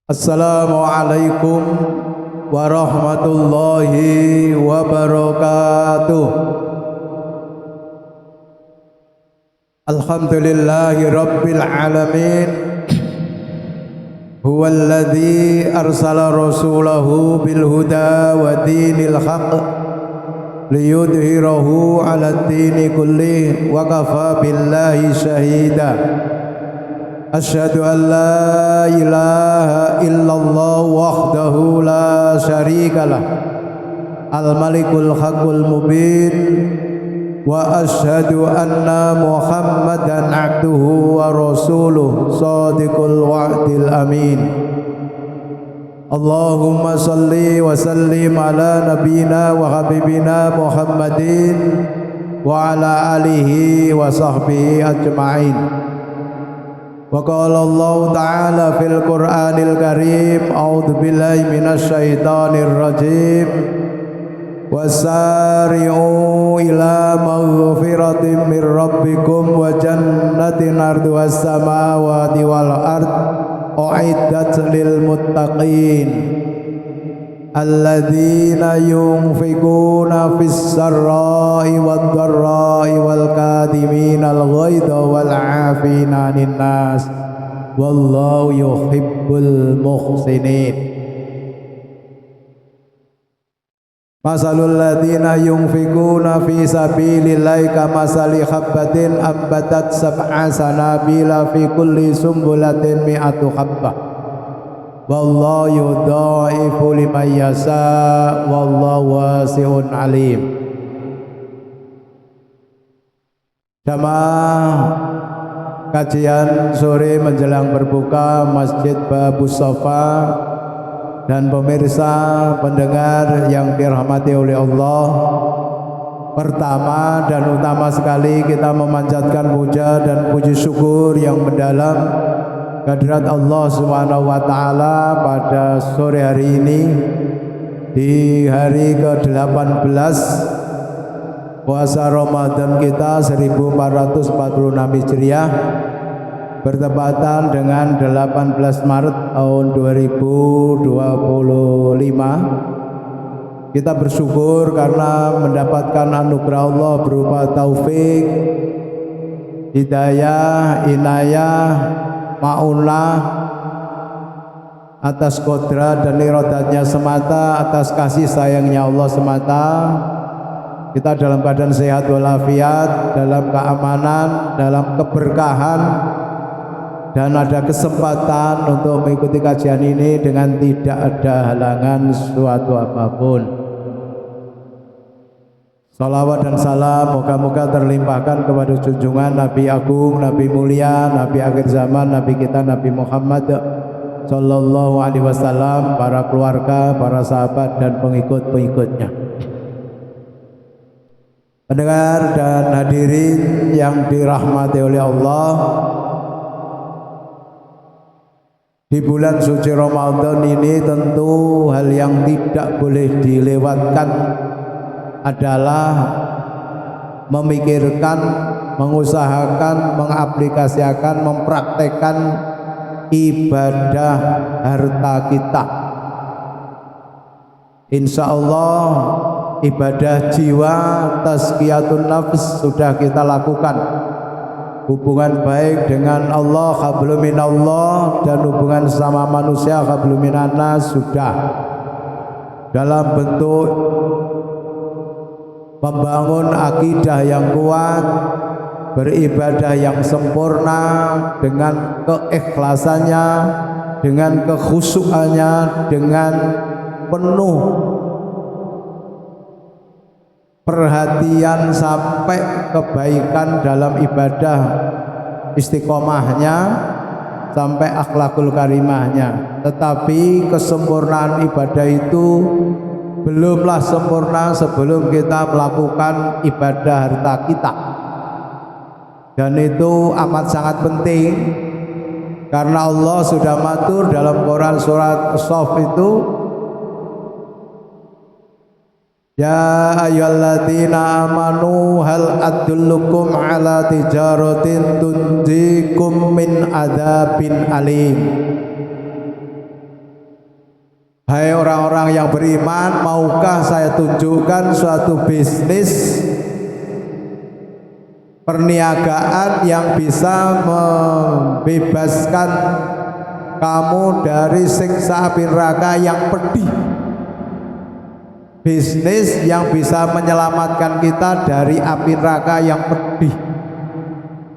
Assalamualaikum warahmatullahi wabarakatuh. Alhamdulillahi rabbil alamin. Huwallazi arsala rasulahu bil huda wa dinil haqq liyudhhirahu 'alad dini kullih wa kafa billahi syahida. Asyhadu an la ilaha illallah wahdahu la syarikalah al-malikul haqqul mubin wa asyhadu anna muhammadan abduhu wa rasuluh shadiqul wa'dil amin. Allahumma salli wa sallim ala nabiyyina wa habibina Muhammadin wa ala alihi wa sahbihi ajma'in. Wa qala Allah ta'ala fil Qur'anil Karim, a'udzu billahi minasy syaithanir rajim. Wasari'u ila maghfiratin mir rabbikum wa jannatin arduhas samawati wal ard u'iddat lil muttaqin alladzina yunfikuna fis sarra'i wad dharra'i wal kadhiminal ghaidha wal 'afina 'anil nas wallahu yuhibbul muhsinin. Masalul ladzina yunfikuna fi sabilillahi kamasali habbatin ambatat sab'a sanabila fi kulli sumbulatin mi'atu habbah wallahu yudha'ifu liman yasha wallahu wasi'un alim. Jamaah kajian sore menjelang berbuka Masjid Babus Shafa dan pemirsa pendengar yang dirahmati oleh Allah, pertama dan utama sekali kita memanjatkan puja dan puji syukur yang mendalam kehadirat Allah Subhanahu wa taala pada sore hari ini di hari ke-18 puasa Ramadan kita 1446 Hijriah bertepatan dengan 18 Maret tahun 2025. Kita bersyukur karena mendapatkan anugerah Allah berupa taufik, hidayah, inayah, ma'unah atas kodrat dan iradatnya semata, atas kasih sayangnya Allah semata. Kita dalam keadaan sehat walafiat, dalam keamanan, dalam keberkahan, dan ada kesempatan untuk mengikuti kajian ini dengan tidak ada halangan suatu apapun. Salawat dan salam moga-moga terlimpahkan kepada junjungan Nabi Agung, Nabi Mulia, Nabi akhir zaman, Nabi kita Nabi Muhammad Sallallahu Alaihi Wasallam, para keluarga, para sahabat dan pengikut-pengikutnya. Pendengar dan hadirin yang dirahmati oleh Allah, di bulan suci Ramadan ini tentu hal yang tidak boleh dilewatkan adalah memikirkan, mengusahakan, mengaplikasikan, mempraktekkan ibadah harta kita. Insya Allah ibadah jiwa, tazkiyatun nafs sudah kita lakukan. Hubungan baik dengan Allah, hablum minallah, dan hubungan sama manusia, hablum minannas sudah dalam bentuk membangun akidah yang kuat, beribadah yang sempurna dengan keikhlasannya, dengan kekhusyukannya, dengan penuh perhatian sampai kebaikan dalam ibadah, istiqomahnya sampai akhlakul karimahnya. Tetapi kesempurnaan ibadah itu belumlah sempurna sebelum kita melakukan ibadah harta kita, dan itu amat sangat penting karena Allah sudah matur dalam Quran surat As-Saff itu, ya ayyuhalladzina amanu hal adullukum ala tijaratin tunjikum min adzabin alim. Hai orang-orang yang beriman, maukah saya tunjukkan suatu bisnis perniagaan yang bisa membebaskan kamu dari siksa api neraka yang pedih, bisnis yang bisa menyelamatkan kita dari api neraka yang pedih.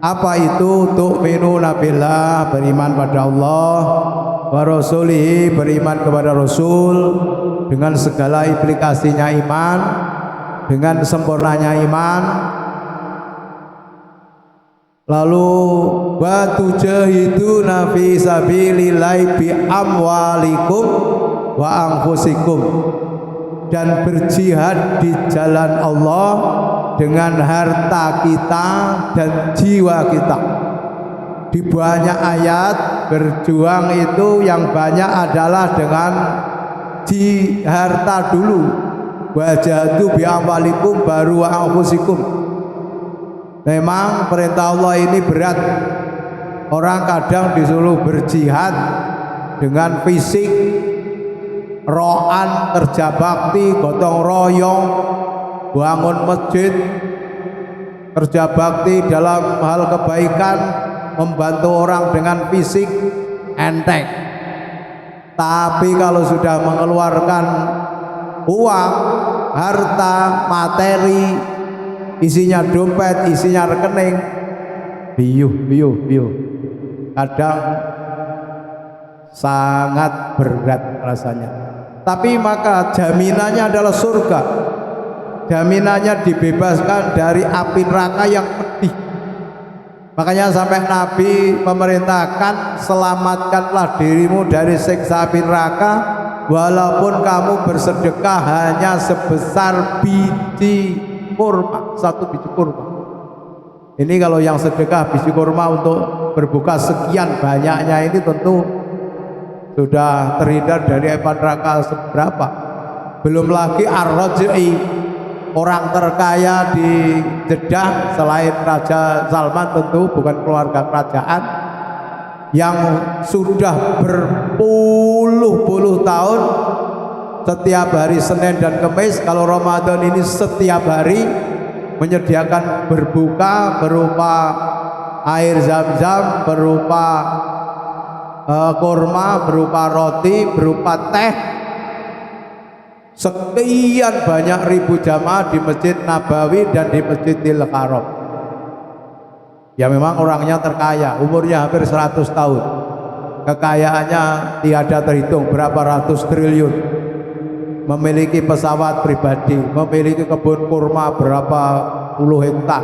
Apa itu? Tu'minuna billah, beriman pada Allah, wa rasulihi, beriman kepada Rasul, dengan segala implikasinya iman, dengan sempurnanya iman. Lalu wa tujahiduna fi sabilillahi bi amwalikum wa anfusikum, dan berjihad di jalan Allah dengan harta kita dan jiwa kita. Di banyak ayat berjuang itu yang banyak adalah dengan harta dulu. Wajahdu bi amwalikum baru wa anfusikum. Memang perintah Allah ini berat. Orang kadang disuruh berjihad dengan fisik, rohan, kerja bakti, gotong royong, bangun masjid, kerja bakti dalam hal kebaikan, membantu orang dengan fisik, enteng. Tapi kalau sudah mengeluarkan uang, harta, materi, isinya dompet, isinya rekening, biuh. Kadang sangat berat rasanya. Tapi maka jaminannya adalah surga. Jaminannya dibebaskan dari api neraka yang pedih. Makanya sampai Nabi memerintahkan, selamatkanlah dirimu dari siksa api neraka, walaupun kamu bersedekah hanya sebesar biji kurma, satu biji kurma. Ini kalau yang sedekah biji kurma untuk berbuka sekian banyaknya, ini tentu sudah terhindar dari api neraka seberapa. Belum lagi ar-raj'i, orang terkaya di Jeddah selain Raja Salman, tentu bukan keluarga kerajaan, yang sudah berpuluh-puluh tahun setiap hari Senin dan Kamis, kalau Ramadan ini setiap hari menyediakan berbuka berupa air zam-zam, berupa kurma, berupa roti, berupa teh. Sekian banyak ribu jamaah di Masjid Nabawi dan di Masjidil Haram. Ya memang orangnya terkaya, umurnya hampir 100 tahun. Kekayaannya tiada terhitung, berapa ratus triliun. Memiliki pesawat pribadi, memiliki kebun kurma berapa puluh hektar,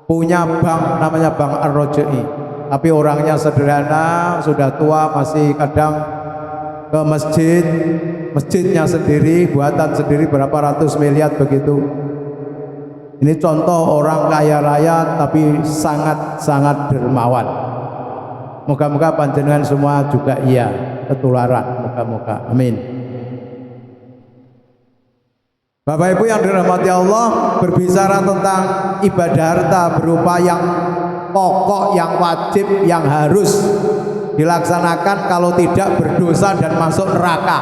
punya bank namanya Bank Ar-Raj'i. Tapi orangnya sederhana, sudah tua, masih kadang ke masjid, masjidnya sendiri, buatan sendiri, berapa ratus miliar begitu. Ini contoh orang kaya raya tapi sangat-sangat dermawan. Moga-moga panjenengan semua juga iya ketularan, moga-moga, amin. Bapak Ibu yang dirahmati Allah, berbicara tentang ibadah harta berupa yang pokok, yang wajib, yang harus dilaksanakan, kalau tidak berdosa dan masuk neraka.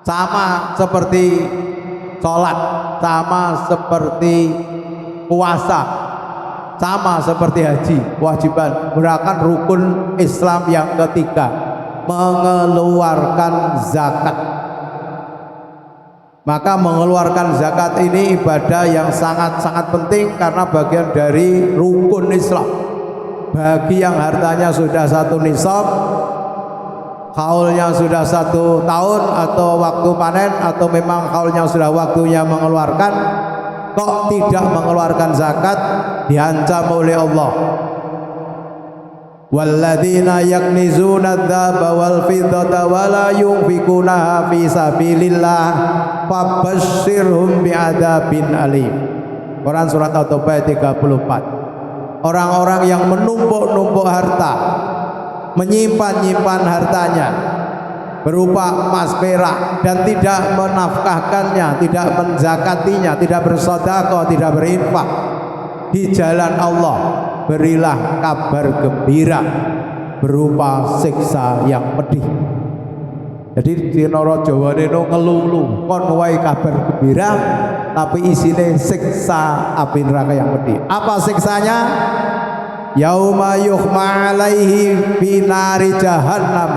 Sama seperti sholat, sama seperti puasa, sama seperti haji, kewajiban, merupakan rukun Islam yang ketiga, mengeluarkan zakat. Maka mengeluarkan zakat ini ibadah yang sangat-sangat penting karena bagian dari rukun Islam. Bagi yang hartanya sudah 1 nisab, haulnya sudah 1 tahun atau waktu panen, atau memang haulnya sudah waktunya mengeluarkan, kok tidak mengeluarkan zakat, diancam oleh Allah. Walladzina yaknizuna adz-dzahaba wal fiddata wa la yunfikunaha fi sabilillah fabasyirhum bi'adzabin alim. Quran surat At-Taubah 34. Orang-orang yang menumpuk-numpuk harta, menyimpan-nyimpan hartanya berupa emas perak dan tidak menafkahkannya, tidak menzakatinya, tidak bersedekah, tidak berinfak di jalan Allah, berilah kabar gembira berupa siksa yang pedih. Jadi dinara Jawane no ngelulu kon wae kabar gembira tapi isine siksa api neraka yang pedih. Apa siksanya? Yauma yuhma alaihi fi nari jahannam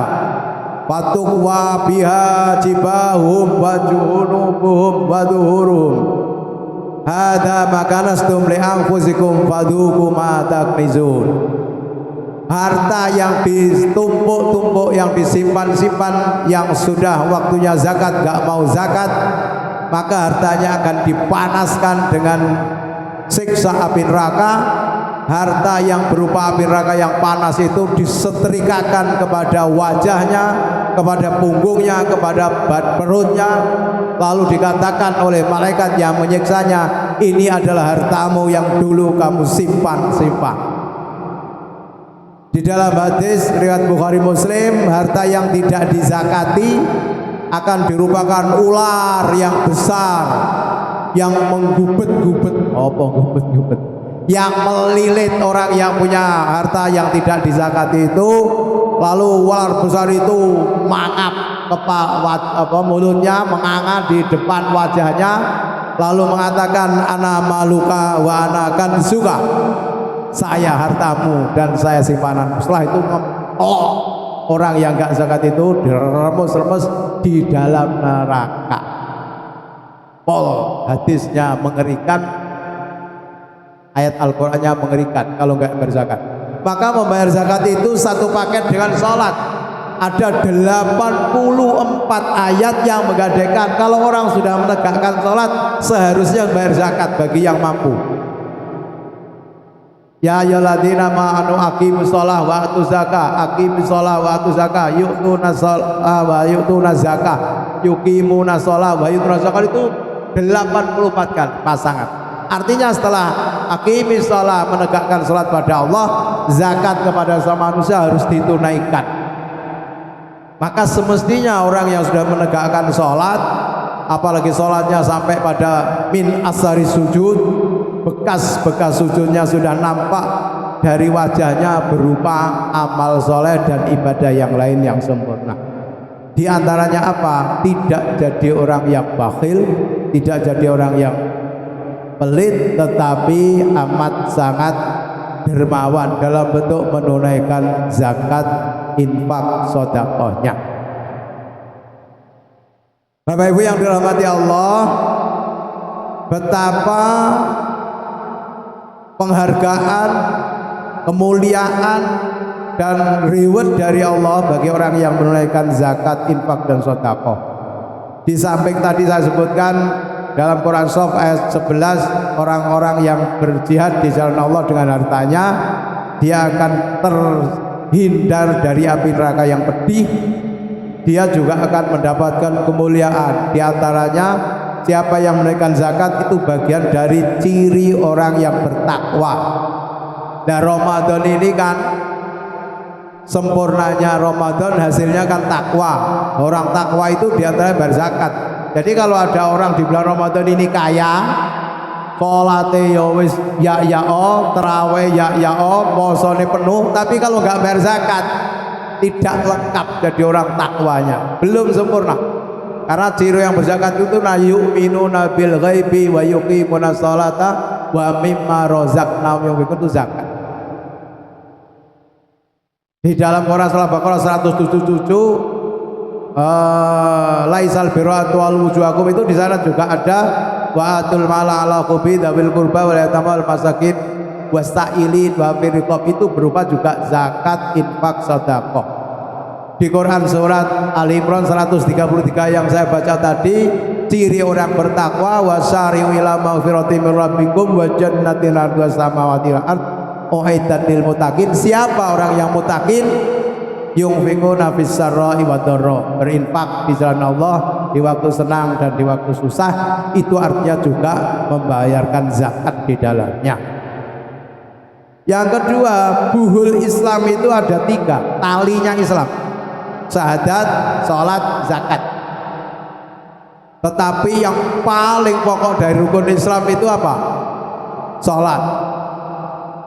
fatuqwa biha jibahum wa junubuhum wa dhuhurum hadza makanastum li anfusikum fadhuqu ma taknizun. Harta yang ditumpuk-tumpuk, yang disimpan-simpan, yang sudah waktunya zakat gak mau zakat, maka hartanya akan dipanaskan dengan siksa api neraka. Harta yang berupa api neraka yang panas itu disetrikakan kepada wajahnya, kepada punggungnya, kepada perutnya, lalu dikatakan oleh malaikat yang menyiksanya, ini adalah hartamu yang dulu kamu simpan-simpan. Di dalam hadis riwayat Bukhari Muslim, harta yang tidak dizakati akan dirupakan ular yang besar yang menggubet-gubet, gubet-gubet, yang melilit orang yang punya harta yang tidak dizakati itu. Lalu ular besar itu mangap mulutnya, menganga di depan wajahnya, lalu mengatakan ana maluka wa ana kanzuka, saya hartamu dan saya simpanan. Setelah itu orang yang gak zakat itu diremes-remes di dalam neraka. Hadisnya mengerikan, ayat Al-Qur'annya mengerikan kalau gak berzakat. Maka membayar zakat itu satu paket dengan sholat. Ada 84 ayat yang menggadaikan kalau orang sudah menegakkan sholat seharusnya bayar zakat bagi yang mampu. Ya ayyuhalladzina amanu aqimus shalah wa atuz zakah, aqimus shalah wa atuz zakah, yu'tuna shalah wa yu'tuna zakah, yuqimuna shalah wa yu'tuna zakah. Itu 84 kan pasangan. Artinya setelah aqimus shalah, menegakkan salat pada Allah, zakat kepada sama manusia harus ditunaikan. Maka semestinya orang yang sudah menegakkan salat, apalagi salatnya sampai pada min asari sujud, bekas-bekas sujudnya sudah nampak dari wajahnya berupa amal soleh dan ibadah yang lain yang sempurna. Di antaranya apa? Tidak jadi orang yang bakhil, tidak jadi orang yang pelit, tetapi amat sangat dermawan dalam bentuk menunaikan zakat, infak, sedekahnya. Bapak Ibu yang dirahmati Allah, betapa penghargaan, kemuliaan dan reward dari Allah bagi orang yang menunaikan zakat, infak dan sedekah. Di samping tadi saya sebutkan dalam Quran Shaf ayat 11, orang-orang yang berjihad di jalan Allah dengan hartanya, dia akan terhindar dari api neraka yang pedih. Dia juga akan mendapatkan kemuliaan. Di antaranya siapa yang menunaikan zakat itu bagian dari ciri orang yang bertakwa. Nah, Ramadan ini kan sempurnanya Ramadan hasilnya kan takwa. Orang takwa itu diantaranya berzakat. Jadi kalau ada orang di bulan Ramadan ini kaya, salate ya wis ya tarawih ya posone penuh, tapi kalau nggak bayar zakat tidak lengkap jadi orang takwanya, belum sempurna. Karena ciri yang berzakat itu na yu'minuna bil ghaibi wa yuqimuna sholata wa mimma razaqnahum yunfiqun, itu zakat. Di dalam Quran surah Baqarah 177, laisal birra tuwal wujuhakum, itu di sana juga ada wa atul mala ala qubi dawil qurba wal yatama wal masakin wasta'ilin wa firqab, itu berupa juga zakat, infak, sedekah. Di Quran surat Al Imran 133 yang saya baca tadi, ciri orang bertakwa wasari'u ila maghfiratin min rabbikum wa jannatin arduha samawati wal ard uiddat lil muttaqin. Siapa orang yang muttaqin? Yunfiquna fis sarra'i wad dharra, berinfak di jalan Allah di waktu senang dan di waktu susah, itu artinya juga membayarkan zakat di dalamnya. Yang kedua, buhul Islam itu ada 3 talinya Islam: syahadat, sholat, zakat. Tetapi yang paling pokok dari rukun Islam itu apa? Sholat.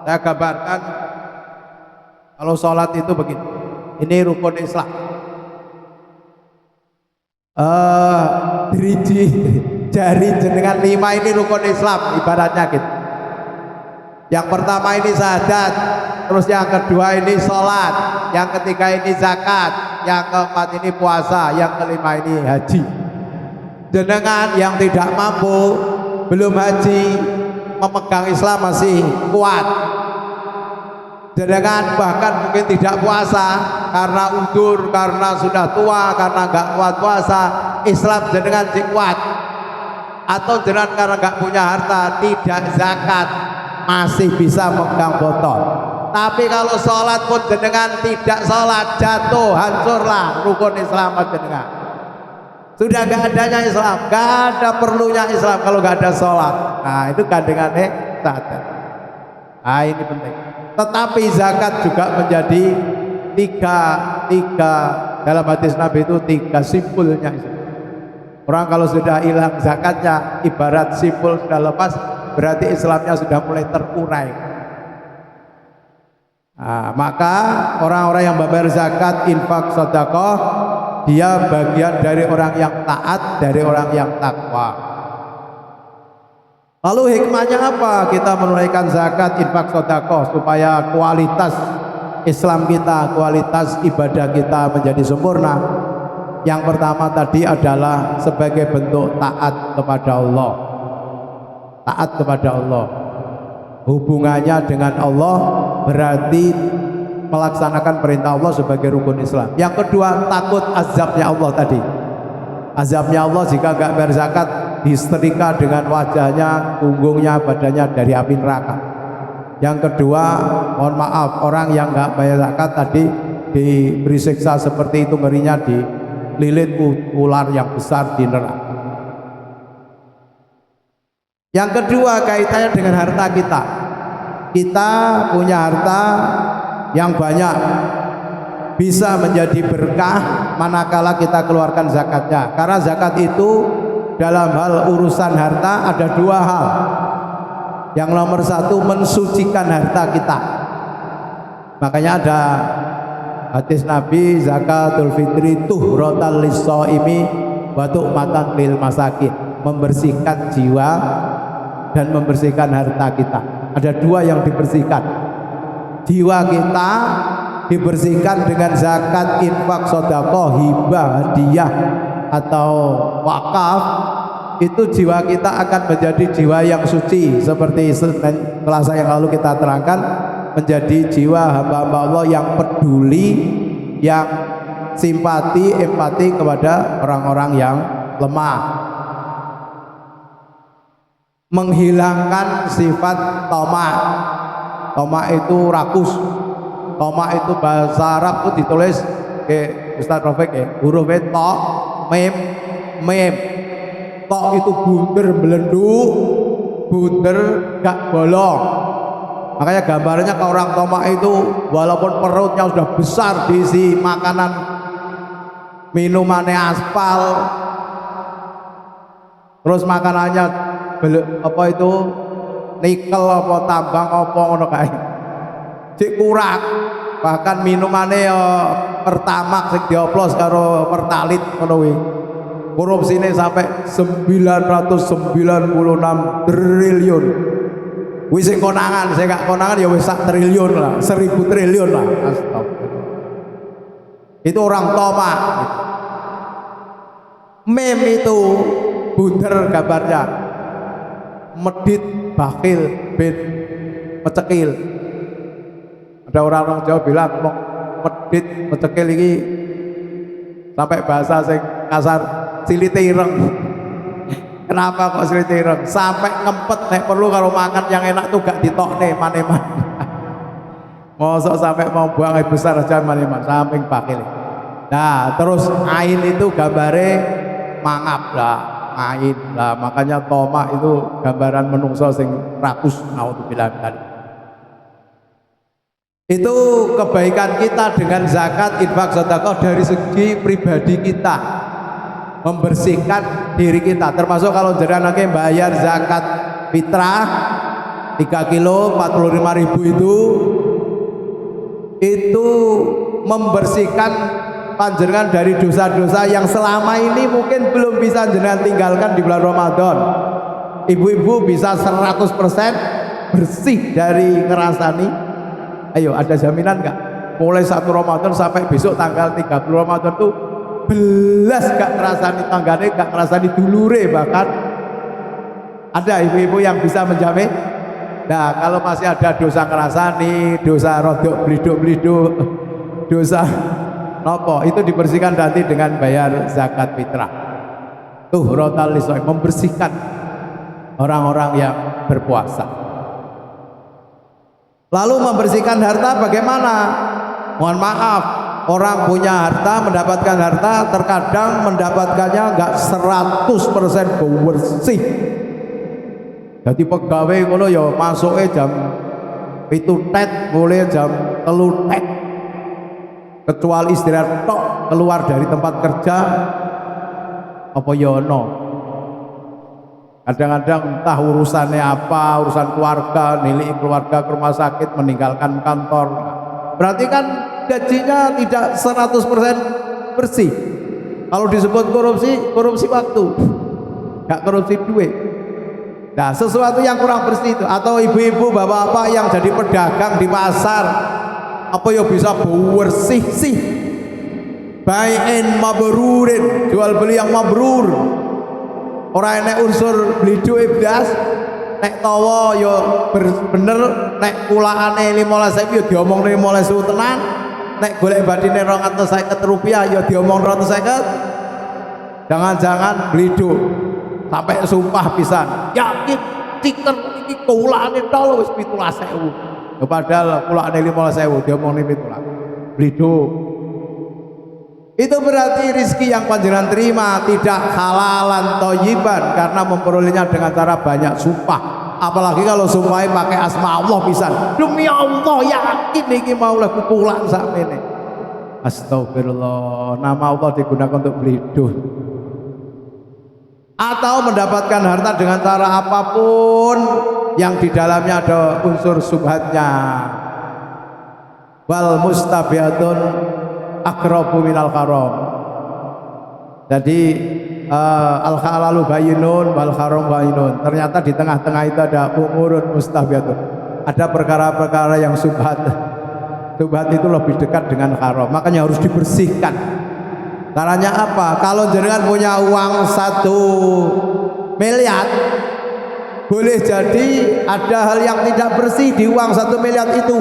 Saya gambarkan Kalau sholat itu begini, ini rukun Islam. Driji jari jenengan 5 ini rukun Islam ibaratnya gitu. Yang pertama ini syahadat, terus yang kedua ini sholat, yang ketiga ini zakat, yang keempat ini puasa, yang kelima ini haji. Jenengan yang tidak mampu, belum haji, memegang Islam masih kuat. Jenengan bahkan mungkin tidak puasa karena udur, karena sudah tua, karena nggak kuat puasa, Islam jenengan sih kuat. Atau jenengan karena nggak punya harta, tidak zakat, masih bisa megang botol. Tapi kalau sholat pun jenengan tidak sholat, jatuh, hancurlah rukun Islam jenengan. Sudah gak adanya Islam, gak ada perlunya Islam kalau gak ada sholat. Nah itu gandengannya syahadat. Nah ini penting. Tetapi zakat juga menjadi tiga dalam hadis Nabi itu 3 simpulnya. Orang kalau sudah hilang zakatnya, ibarat simpul sudah lepas, berarti Islamnya sudah mulai terurai. Nah, maka orang-orang yang membayar zakat, infak, sedekah, dia bagian dari orang yang taat, dari orang yang takwa. Lalu hikmahnya apa kita menunaikan zakat, infak, sedekah supaya kualitas Islam kita, kualitas ibadah kita menjadi sempurna? Yang pertama tadi adalah sebagai bentuk taat kepada Allah. Taat kepada Allah. Hubungannya dengan Allah berarti melaksanakan perintah Allah sebagai rukun Islam. Yang kedua, takut azabnya Allah tadi. Azabnya Allah jika nggak bayar zakat, disetrika dengan wajahnya, punggungnya, badannya dari api neraka. Yang kedua, mohon maaf, orang yang nggak bayar zakat tadi diberi siksa seperti itu, ngerinya dililit ular yang besar di neraka. Yang kedua, kaitannya dengan harta kita. Kita punya harta yang banyak, bisa menjadi berkah manakala kita keluarkan zakatnya. Karena zakat itu dalam hal urusan harta ada 2 hal. Yang nomor 1, mensucikan harta kita. Makanya ada hadis Nabi, zakatul fitri tuhrotal lis-shaimi wa tu'matan lil masakin, membersihkan jiwa dan membersihkan harta kita. Ada 2 yang dibersihkan. Jiwa kita dibersihkan dengan zakat, infak, sedekah, hibah, hadiah atau wakaf. Itu jiwa kita akan menjadi jiwa yang suci, seperti Selasa yang lalu kita terangkan, menjadi jiwa hamba-hamba Allah yang peduli, yang simpati, empati kepada orang-orang yang lemah, menghilangkan sifat tamak. Tamak itu rakus. Tamak itu bahasa Arab itu ditulis Ustaz Rafiq hurufnya to, mem. Tok itu bunder belenduk, bunder gak bolong. Makanya gambarnya ke orang tamak itu walaupun perutnya sudah besar diisi makanan, minumannya aspal, terus makanannya apa itu nikel apa tambang apa ngono kae, cek kurang. Bahkan minumannya pertamax sing dioplos karo pertalit ngono kuwi, korupsine sampai 996 triliun. Wis sing konangan, saya gak konangan ya wis 1 triliun lah, 1000 triliun lah. Astagfirullah. Itu orang tamak. Mem itu bunder gambarnya, medit, bakil, ben, mecekil. Ada orang-orang Jawa bilang medit, mecekil ini sampai bahasa sing kasar, silite ireng. Kenapa kok silite ireng? Sampai ngempet, nek perlu kalau makan yang enak tuh gak ditokne maneman. Mosok sampai mau buang air besar aja maneman, samping bakil. Nah, terus ain itu gambare mangap lah, ain lah. Makanya tomak itu gambaran menungso sing rakus, naudzubillah tadi. Itu kebaikan kita dengan zakat, infak, sedekah dari segi pribadi kita, membersihkan diri kita. Termasuk kalau jenengan lagi bayar zakat fitrah 3 kilo 45.000 itu membersihkan panjenengan dari dosa-dosa yang selama ini mungkin belum bisa jenengan tinggalkan di bulan Ramadan. Ibu-ibu bisa 100% bersih dari ngerasani. Ayo, ada jaminan nggak? Mulai 1 Ramadan sampai besok tanggal 30 Ramadan tuh belas gak ngerasani tanggane, gak ngerasani dulure, bahkan ada ibu-ibu yang bisa menjamin. Nah, kalau masih ada dosa ngerasani, dosa rodok bliduk-bliduk, dosa nopo, itu dibersihkan nanti dengan bayar zakat fitrah. Tuhrotal lisoi, membersihkan orang-orang yang berpuasa. Lalu membersihkan harta bagaimana? Mohon maaf, orang punya harta, mendapatkan harta, terkadang mendapatkannya enggak 100% bersih. Jadi pegawai ngono ya masuknya jam 7 tet, mulai jam 3 tet. Kecuali istirahat tok, keluar dari tempat kerja apa ya ono. Kadang-kadang entah urusannya apa, urusan keluarga, nilai keluarga ke rumah sakit, meninggalkan kantor. Berarti kan gajinya tidak 100% bersih. Kalau disebut korupsi, korupsi waktu, gak korupsi duit. Nah, sesuatu yang kurang bersih itu. Atau ibu-ibu, bapak-bapak yang jadi pedagang di pasar, apa ya bisa bersih sih? Bai'in mabrurin, jual beli yang mabrur. Orang enek unsur bliduk iblas, nek tawa ya bener, nek kulaane 15.000 ya diomong 15.000 tenan, nek golek badine 250 rupiah ya diomong 250. Jangan-jangan bliduk sampai sumpah pisan, yakin tiker iki kulaane tol wis 17.000. Ya padahal kulaane 15.000 diomong 17. Bliduk. Itu berarti rizki yang panjenengan terima tidak halalan thayyiban, karena memperolehnya dengan cara banyak sumpah. Apalagi kalau sumpahnya pakai asma Allah pisan. Demi Allah yakin iki mau laku pulang sakmene. Astagfirullah, nama Allah digunakan untuk bliduk. Atau mendapatkan harta dengan cara apapun yang di dalamnya ada unsur subhatnya. Wal mustabiatun akrabu minal karom. Jadi al halalu bayyinun wal haram bayyinun. Ternyata di tengah-tengah itu ada umurun mustabiatun. Ada perkara-perkara yang subhat. Subhat itu lebih dekat dengan haram, makanya harus dibersihkan. Caranya apa? Kalau jenengan punya uang 1 miliar, boleh jadi ada hal yang tidak bersih di uang 1 miliar itu,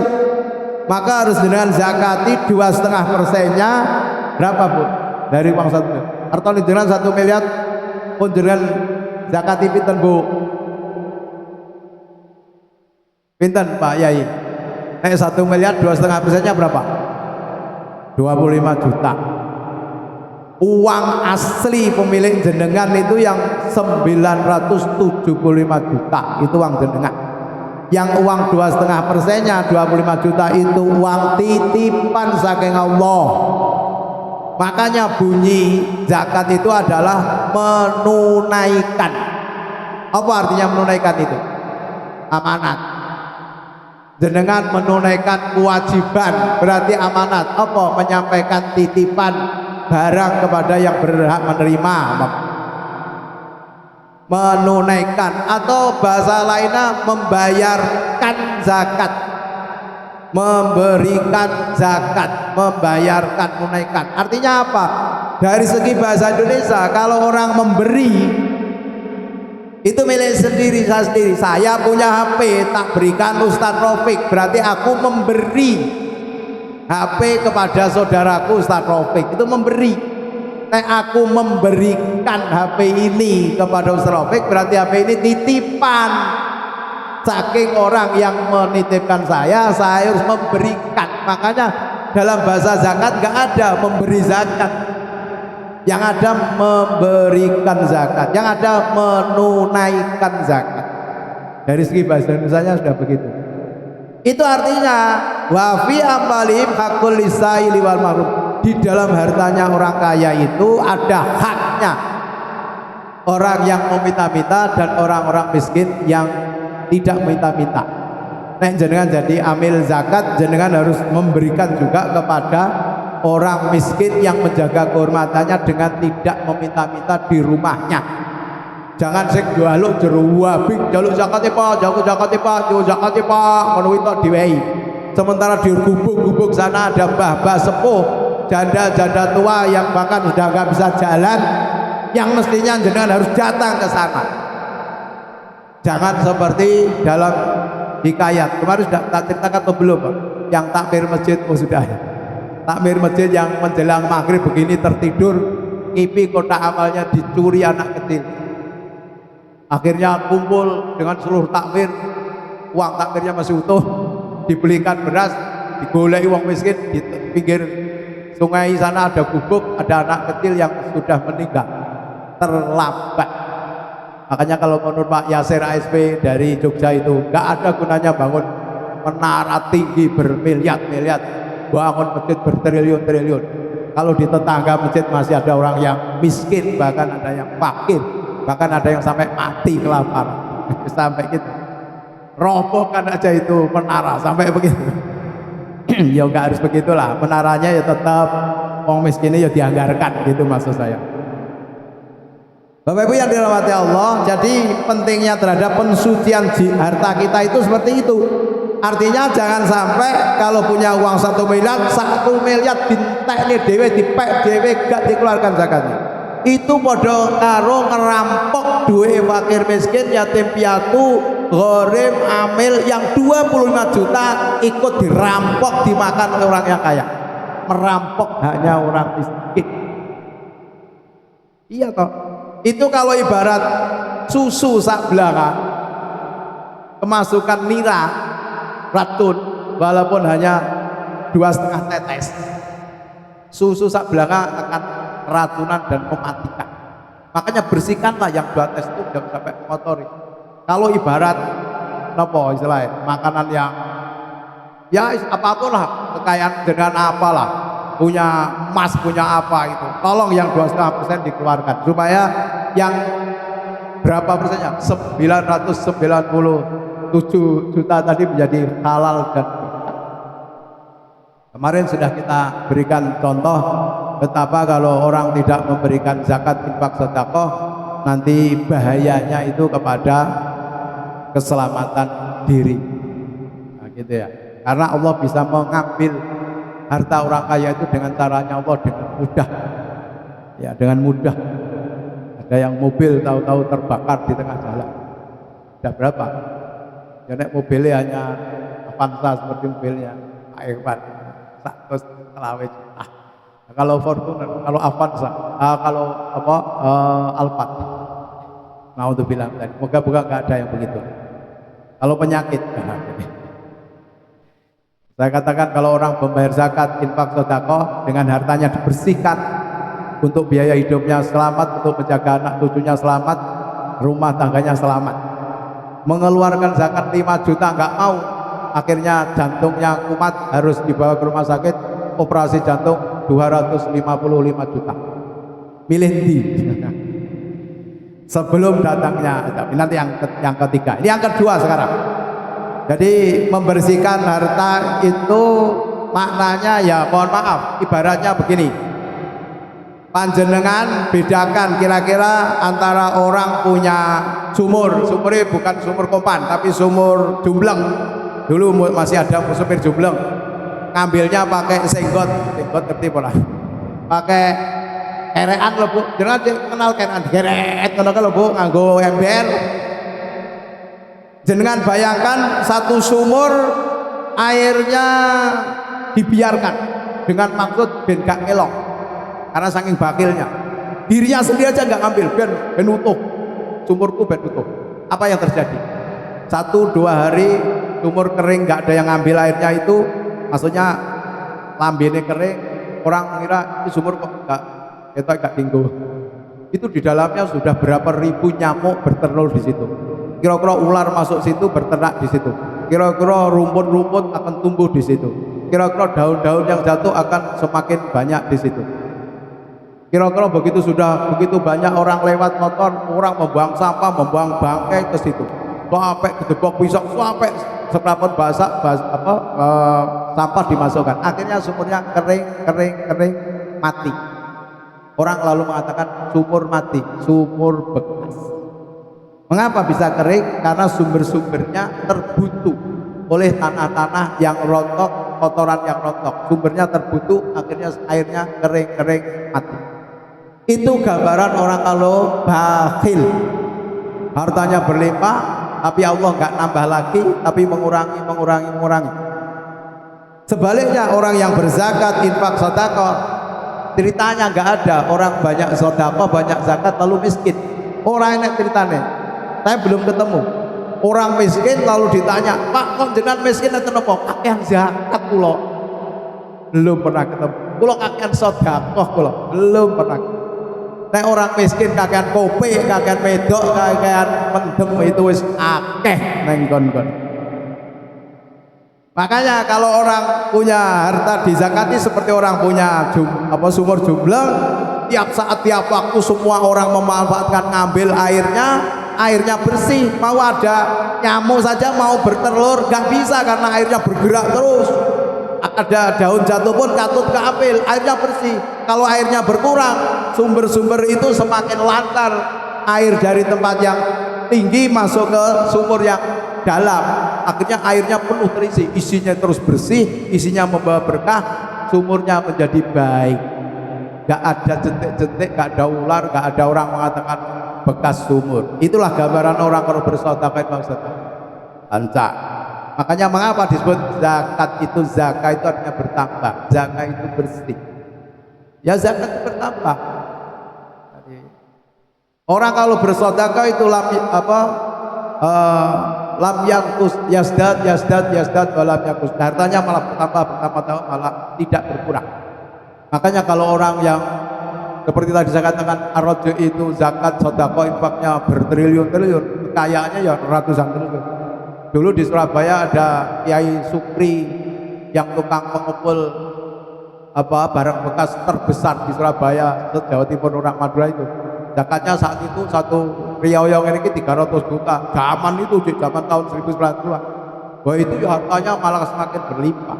maka harus jenengan zakati 2,5%-nya berapa, Bu? Dari uang 1 miliar. Artinya jenengan 1 miliar pun jenengan zakati pinten, Bu? Pinten, Pak Yai? 1 miliar 2,5%-nya berapa? 25 juta. Uang asli pemilik jenengan itu yang 975 juta, itu uang jenengan. Yang uang 2,5%-nya 25 juta itu uang titipan saking Allah. Makanya bunyi zakat itu adalah menunaikan. Apa artinya menunaikan itu? Amanat. Jenengan menunaikan kewajiban, berarti amanat. Apa? Menyampaikan titipan barang kepada yang berhak menerima. Menunaikan, atau bahasa lainnya membayarkan zakat, memberikan zakat, membayarkan, menunaikan. Artinya apa? Dari segi bahasa Indonesia, kalau orang memberi itu milik sendiri, saya sendiri. Saya punya HP, tak berikan Ustadz Rafiq, berarti aku memberi HP kepada saudaraku Ustadz Rafiq, itu memberi. Nek aku memberikan HP ini kepada Ustadz Rafiq, berarti HP ini titipan saking orang yang menitipkan saya harus memberikan. Makanya dalam bahasa zakat nggak ada memberi zakat, yang ada memberikan zakat, yang ada menunaikan zakat. Dari segi bahasa Indonesia sudah begitu. Itu artinya wa fi amwalihim haqqul lisaili wal mahrum. Di dalam hartanya orang kaya itu ada haknya orang yang meminta-minta dan orang-orang miskin yang tidak minta-minta. Nek jenengan jadi amil zakat, jenengan harus memberikan juga kepada orang miskin yang menjaga kehormatannya dengan tidak meminta-minta di rumahnya. Jangan sing jaluk jero wabik, jaluk zakat Pak, jaluk zakat Pak, jaluk zakat Pak, ngono tok diwehi. Sementara di gubuk-gubuk sana ada mbah-mbah sepuh, janda-janda tua yang bahkan sudah nggak bisa jalan, yang mestinya jenengan harus datang ke sana. Jangan seperti dalam hikayat kemarin sudah tak ceritakan atau belum Pak? Yang takmir masjid, oh sudah. Takmir masjid yang menjelang maghrib begini tertidur, ngipi kotak amalnya dicuri anak kecil. Akhirnya kumpul dengan seluruh takmir, uang takmirnya masih utuh, dibelikan beras, digoleki wong miskin di pinggir sungai sana ada gubuk, ada anak kecil yang sudah meninggal, terlambat. Makanya kalau menurut Pak Yasir ASP dari Jogja itu nggak ada gunanya bangun menara tinggi bermiliar-miliar, bangun masjid bertriliun-triliun kalau di tetangga masjid masih ada orang yang miskin, bahkan ada yang fakir, bahkan ada yang sampai mati kelaparan. Sampai gitu robohkan aja itu menara sampai begitu. Ya nggak harus begitulah, menaranya ya tetap orang miskinnya ya dianggarkan gitu maksud saya. Bapak Ibu yang dirahmati Allah, jadi pentingnya terhadap pensucian harta kita itu seperti itu. Artinya jangan sampai kalau punya uang 1 miliar, 1 miliar dintekne dhewe, dipek dhewe, gak dikeluarkan zakatnya. Itu padha karo ngerampok duit fakir miskin, yatim piatu, gharim, amil yang 25 juta ikut dirampok, dimakan oleh orang yang kaya. Merampok hanya orang miskin. Iya toh? Itu kalau ibarat susu sak belanga kemasukan nira racun walaupun hanya 2,5 tetes, susu sak belanga akan racunan dan mematikan. Makanya bersihkanlah yang 2 tetes itu jangan sampai mengotori. Kalau ibarat apa istilahnya makanan yang ya apapun lah, kekayaan dengan apalah, punya emas, punya apa itu, tolong yang 2,5% dikeluarkan supaya yang berapa persennya 997 juta tadi menjadi halal dan berkah. Kemarin sudah kita berikan contoh betapa kalau orang tidak memberikan zakat, infak, sedekah, nanti bahayanya itu kepada keselamatan diri. Nah, gitu ya. Karena Allah bisa mengambil harta orang kaya itu dengan caranya Allah dengan mudah. Ya, dengan mudah. Ada yang mobil tahu-tahu terbakar di tengah jalan. Sudah berapa? Ya nek mobilnya hanya Avanza seperti mobilnya Pak Irfan, 100 juta. Nah, kalau Fortuner, kalau Avanza, kalau apa Alphard, mau tuh bilang tadi, moga-moga nggak ada yang begitu. Kalau penyakit, saya katakan kalau orang membayar zakat, infak, sedekah dengan hartanya dibersihkan untuk biaya hidupnya selamat, untuk menjaga anak cucunya selamat, rumah tangganya selamat. Mengeluarkan zakat 5 juta nggak mau, akhirnya jantungnya kumat harus dibawa ke rumah sakit, operasi jantung 255 juta. Milih di sebelum datangnya, tapi nanti yang ketiga, ini yang kedua sekarang. Jadi membersihkan harta itu maknanya ya mohon maaf, ibaratnya begini, panjenengan bedakan kira-kira antara orang punya sumurnya bukan sumur kompan tapi sumur jumbleng. Dulu masih ada supir jumbleng, ngambilnya pakai senggot ngerti pola, pakai kerean lho Bu, jangan kenal kerean geret ngono Bu, nganggo ember. Jenengan bayangkan satu sumur airnya dibiarkan dengan maksud ben gak ngelong karena saking bakilnya, dirinya sendiri aja nggak ngambil ben utuh, sumurku ben utuh. Apa yang terjadi? 1-2 hari sumur kering, nggak ada yang ngambil airnya itu, maksudnya lambene kering, orang mengira itu sumur kok nggak tinggal. Itu di dalamnya sudah berapa ribu nyamuk bertelur di situ. Kira-kira ular masuk situ berternak di situ. Kira-kira rumput-rumput akan tumbuh di situ. Kira-kira daun-daun yang jatuh akan semakin banyak di situ. Kira-kira begitu banyak orang lewat motor, orang membuang sampah, membuang bangkai ke situ. Sampai gedebok pisau, sampai sekelapon basah sampah dimasukkan, akhirnya sumurnya kering mati. Orang lalu mengatakan sumur mati, sumur bekas. Mengapa bisa kering? Karena sumber-sumbernya terbutuh oleh tanah-tanah yang rontok, kotoran yang rontok. Sumbernya terbutuh, akhirnya airnya kering mati. Itu gambaran orang kalau bakhil. Hartanya berlimpah, tapi Allah nggak nambah lagi, tapi mengurangi. Sebaliknya orang yang berzakat, infak, sedekah, ceritanya nggak ada. Orang banyak sedekah, banyak zakat, lalu miskin. Orang enak ceritanya. Saya belum ketemu orang miskin lalu ditanya, Pak, kok jenengan miskin atau nopo? Kakean zakat kula. Belum pernah ketemu. Kula kakean sedekah kula. Belum pernah. Nek orang miskin kakean kopi, kakean medok, kakean mendem itu wis akeh neng kon-kon. Makanya kalau orang punya harta dizakati seperti orang punya sumur jumlah, tiap saat tiap waktu semua orang memanfaatkan, ngambil airnya bersih. Mau ada nyamuk saja mau bertelur gak bisa karena airnya bergerak terus. Ada daun jatuh pun katut keambil, airnya bersih. Kalau airnya berkurang, sumber-sumber itu semakin lancar. Air dari tempat yang tinggi masuk ke sumur yang dalam, akhirnya airnya penuh terisi, isinya terus bersih, isinya membawa berkah, sumurnya menjadi baik. Gak ada jentik-jentik, gak ada ular, gak ada orang mengatakan bekas sumur. Itulah gambaran orang kalau bersedekah maksudnya lancar. Makanya mengapa disebut zakat itu, zakat itu artinya bertambah, zakat itu bersih. Ya zakat itu bertambah. Orang kalau bersedekah itu lam yanqus yazdad walam yanqus. Hartanya malah bertambah malah tidak berkurang. Makanya kalau orang yang seperti tadi saya katakan ar-rajul itu zakat, sedekah, infaknya bertriliun-triliun, kekayaannya ya ratusan triliun. Dulu di Surabaya ada Kiai Supri yang tukang mengumpul barang bekas terbesar di Surabaya, Jawa Timur, orang Madura itu. Zakatnya saat itu satu riau yang ini 300 juta. Zaman itu, zaman tahun 1900-an. Wah itu ya hartanya malah semakin berlimpah.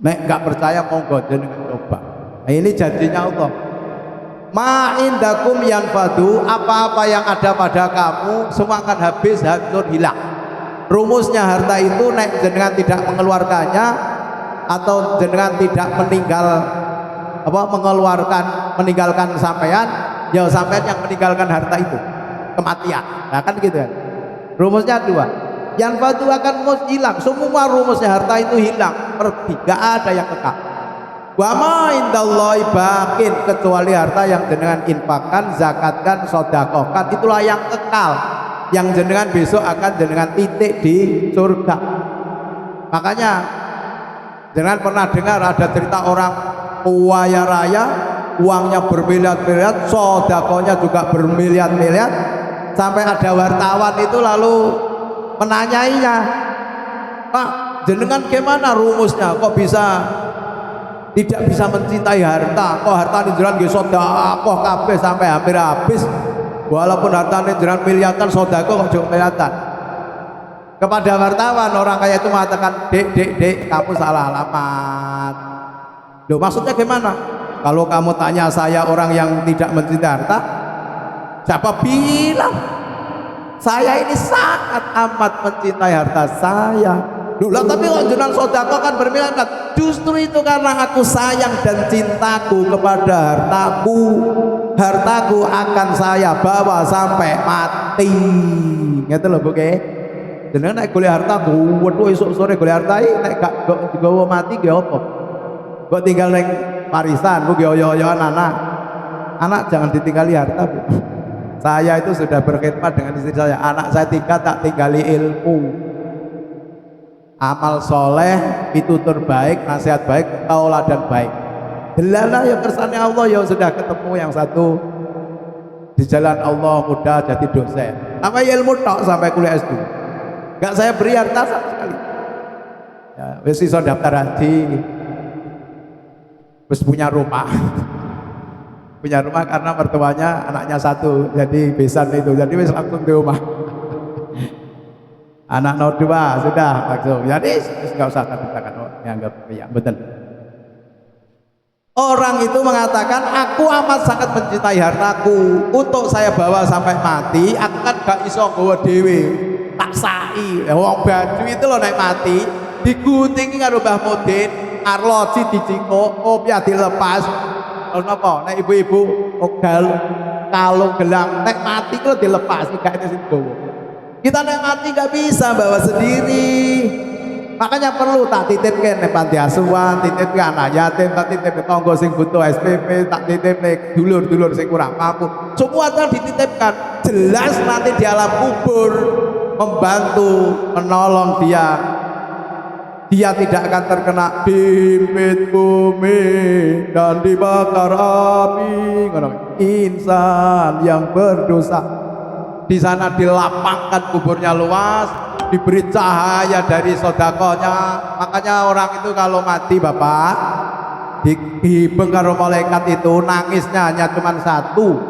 Nek nggak percaya monggo jenengan coba. Nah, ini janjinya Allah. Ma indakum yanfadu, apa-apa yang ada pada kamu semua akan habis, hancur, hilang. Rumusnya harta itu nek jenengan tidak mengeluarkannya atau jenengan tidak meninggalkan sampean, ya sampean yang meninggalkan harta itu, kematian. Nah kan gitu kan. Rumusnya dua. Yanfadu akan hilang, semua rumusnya harta itu hilang, pergi, gak ada yang kekal. Wa ma indallahi baqin, kecuali harta yang jenengan infakkan, zakatkan, sedekahkan, itulah yang kekal, yang jenengan besok akan jenengan titik di surga. Makanya jenengan pernah dengar ada cerita orang kaya raya, uangnya bermiliar-miliar, sedekahnya juga bermiliar-miliar, sampai ada wartawan itu lalu menanyainya, Pak, jenengan gimana rumusnya kok bisa tidak bisa mencintai harta, kok harta jenengan nggih sedekah kabeh sampai hampir habis, walaupun harta jenengan miliatan sedekah kok jauh miliatan. Kepada wartawan orang kaya itu mengatakan, dek kamu salah alamat. Loh maksudnya gimana? Kalau kamu tanya saya orang yang tidak mencintai harta, siapa bilang saya ini sangat amat mencintai harta saya? Loh lah tapi kalau jenengan sedekah kan bermiliaran. Justru itu karena aku sayang dan cintaku kepada hartaku akan saya bawa sampai mati. Gitu loh Bu ke. Jenengan naik golek harta, waduh esuk sore golek harta iki nek gak digawa mati ge apa? Kok tinggal ning warisan, Bu ge oyo-oyoan anak. Anak jangan ditinggali harta, Bu. Saya itu sudah berkhidmat dengan istri saya. Anak saya 3 tak tinggali ilmu, amal soleh, pitutur baik, nasihat baik, tauladan baik. Delalah ya kersane Allah, ya sudah ketemu yang satu di jalan Allah mudah jadi dosen. Sampai ilmu tok sampai kuliah S2. Enggak saya beri harta sama sekali. Ya, wis iso daftar haji. Wis punya rumah. Punya rumah karena mertuanya anaknya 1, jadi besan itu, jadi wis langsung di rumah. Anak nomor 2 sudah langsung. Jadi nggak usah katakan dianggap ya betul. Orang itu mengatakan, aku amat sangat mencintai hartaku, untuk saya bawa sampai mati, aku kan gak iso nggawa dhewe, tak sai. Wong baju itu loh naik mati, diguntingi karo Mbah Mudin, arloji diciko, kopiah dilepas. Terus napa? Nek ibu-ibu ogal kalung gelang, nek mati kalau dilepas, gak itu sing nggawa. Kita nek mati gak bisa bawa sendiri. Makanya perlu tak titipkan nih panti asuhan, titipkan anak yatim, tak titipkan tonggo sing butuh SPP, tak titipkan dulur-dulur sing kurang mampu. Semua kan dititipkan. Jelas nanti di alam kubur membantu, menolong dia. Dia tidak akan terkena dihimpit bumi dan dibakar api. Insan yang berdosa. Di sana dilapangkan kuburnya luas, diberi cahaya dari sodakohnya. Makanya orang itu kalau mati Bapak dibengkar malaikat itu nangisnya hanya cuma satu,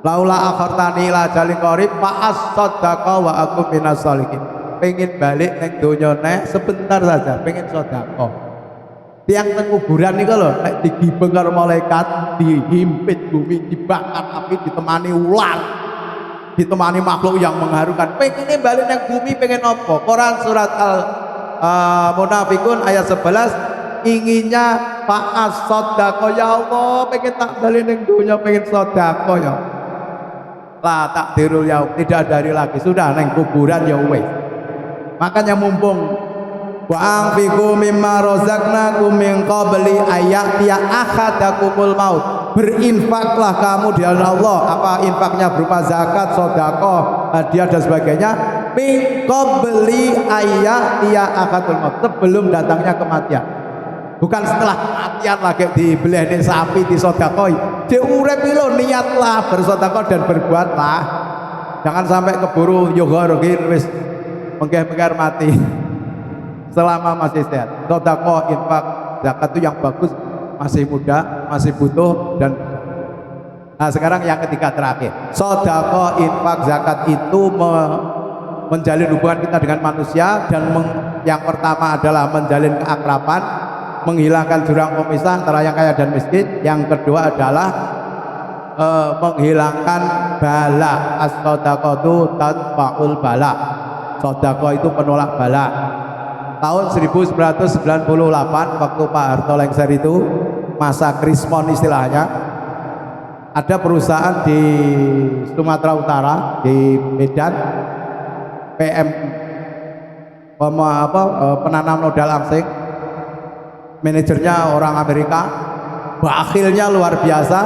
laula akhartani ila jalin qarib fa as-sadaqa wa aku minas sholihin. Pengen balik neng donya nek sebentar saja, pengen sodakoh. Tiang teng kuburan nih kalau nek dibengkar malaikat, dihimpit bumi, dibakar api, ditemani ular, ditemani makhluk yang mengharukan, pengen balik nang bumi, pengen apa? Quran surat Al-Munafikun ayat 11, inginnya fa'as sodako, ya Allah pengen tak balik nang dunia, pengen sodako ya lah, tak dirul ya, tidak dari lagi, sudah nang kuburan ya wes. Makanya mumpung wa anfiqu mimma razaqnakum min qabli ayatiya ahadakumul maut, berinfaklah kamu di jalan Allah. Apa infaknya? Berupa zakat, sedekah, hadiah dan sebagainya. Min qabli ayatiya ahadakumul maut, sebelum datangnya kematian. Bukan setelah kematian lagi dibelehne sapi disedekah. Di urip iki lho, niatlah bersedekah dan berbuatlah. Jangan sampai keburu yoga wis mengger-mengger mati selama masih sehat. Sedekah, infak, zakat itu yang bagus, masih muda, masih butuh. Dan nah sekarang yang ketiga terakhir, sedekah, infak, zakat itu menjalin hubungan kita dengan manusia. Dan yang pertama adalah menjalin keakraban, menghilangkan jurang pemisah antara yang kaya dan miskin. Yang kedua adalah menghilangkan bala. As-sadaqatu tadfa'ul bala. Sedekah itu penolak bala. Tahun 1998 waktu Pak Harto lengser itu, masa krismon istilahnya, ada perusahaan di Sumatera Utara, di Medan, PM penanam modal asing, manajernya orang Amerika, bakhilnya luar biasa.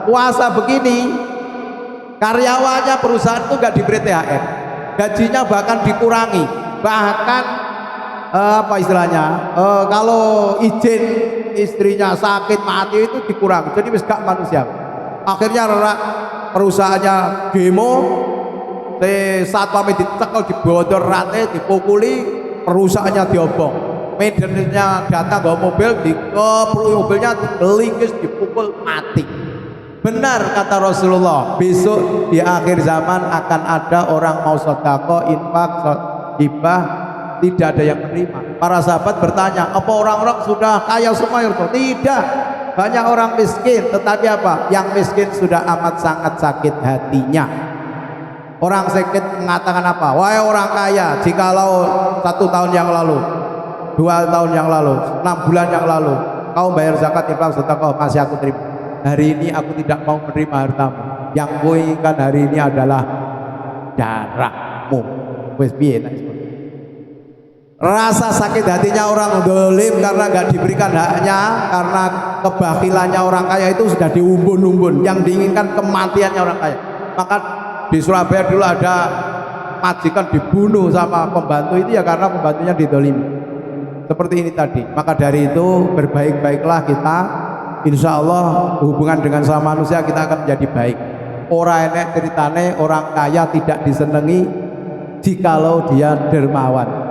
Puasa begini, karyawannya perusahaan itu nggak diberi THR, gajinya bahkan dikurangi, bahkan apa istilahnya, kalau izin istrinya sakit mati itu dikurangi, jadi wis gak manusia. Akhirnya perusahaannya demo, satpamnya dicekel, dibodor rate, dipukuli, perusahaannya diobong. Manajernya datang bawa mobil, dikeprui mobilnya, dikelingkis, dipukul, mati. Benar kata Rasulullah, besok di akhir zaman akan ada orang mau sedekah, infak, hibah, tidak ada yang menerima. Para sahabat bertanya, apa orang-orang sudah kaya semua ya? Tidak, banyak orang miskin. Tetapi apa? Yang miskin sudah amat sangat sakit hatinya. Orang sakit mengatakan apa? Wahai orang kaya, jikalau 1 tahun yang lalu, 2 tahun yang lalu, 6 bulan yang lalu, kau bayar zakat, infak, sedekah, masih aku terima. Hari ini aku tidak mau menerima hartamu. Yang ku inginkan hari ini adalah darahmu. Wes piye? Rasa sakit hatinya orang dolim karena nggak diberikan haknya, karena kebakilannya orang kaya itu sudah diumbun-umbun. Yang diinginkan kematiannya orang kaya. Maka di Surabaya dulu ada majikan dibunuh sama pembantu itu ya karena pembantunya didolimi. Seperti ini tadi. Maka dari itu berbaik-baiklah kita. Insya Allah hubungan dengan sama manusia kita akan menjadi baik. Orang enek ceritane orang kaya tidak disenangi jikalau dia dermawan.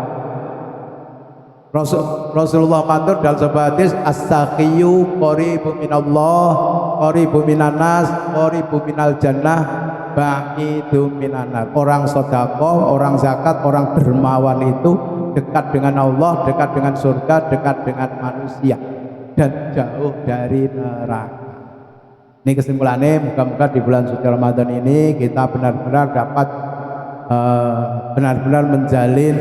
Rasulullah matur dalam sebuah hadis, as-saqiyu qaribu minallah, qaribu minan nas, qaribu minal jannah, ba'idu minanar. Orang sedekah, orang zakat, orang dermawan itu dekat dengan Allah, dekat dengan surga, dekat dengan manusia dan jauh dari neraka. Ini kesimpulannya, moga-moga di bulan suci Ramadan ini kita benar-benar dapat benar-benar menjalin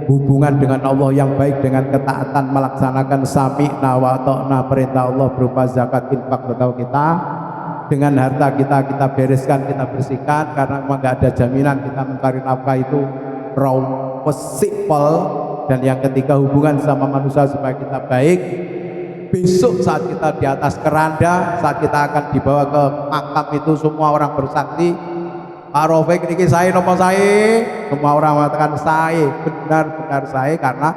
hubungan dengan Allah yang baik dengan ketaatan, melaksanakan sami'na wa ta'na, perintah Allah berupa zakat, infak, sedekah kita. Dengan harta kita bereskan, kita bersihkan, karena memang nggak ada jaminan kita mencari nafkah itu sipol. Dan yang ketiga, hubungan sama manusia supaya kita baik. Besok saat kita di atas keranda, saat kita akan dibawa ke makam itu, semua orang bersaksi, Pak Rafiq niki saya nopo saya, semua orang mengatakan saya, benar-benar saya, karena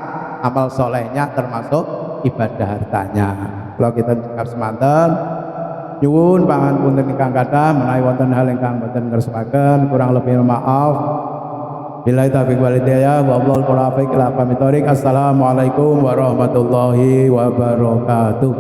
amal solehnya termasuk ibadah hartanya. Kalau kita cakap semanten, nyuwun pangan punten ingkang kathah menawi wonten hal ingkang boten ngersakaken, kurang lebih maaf. Billahi taufiq wal hidayah, wallahul muwaffiq ila aqwamit thoriq. Assalamualaikum warahmatullahi wabarakatuh.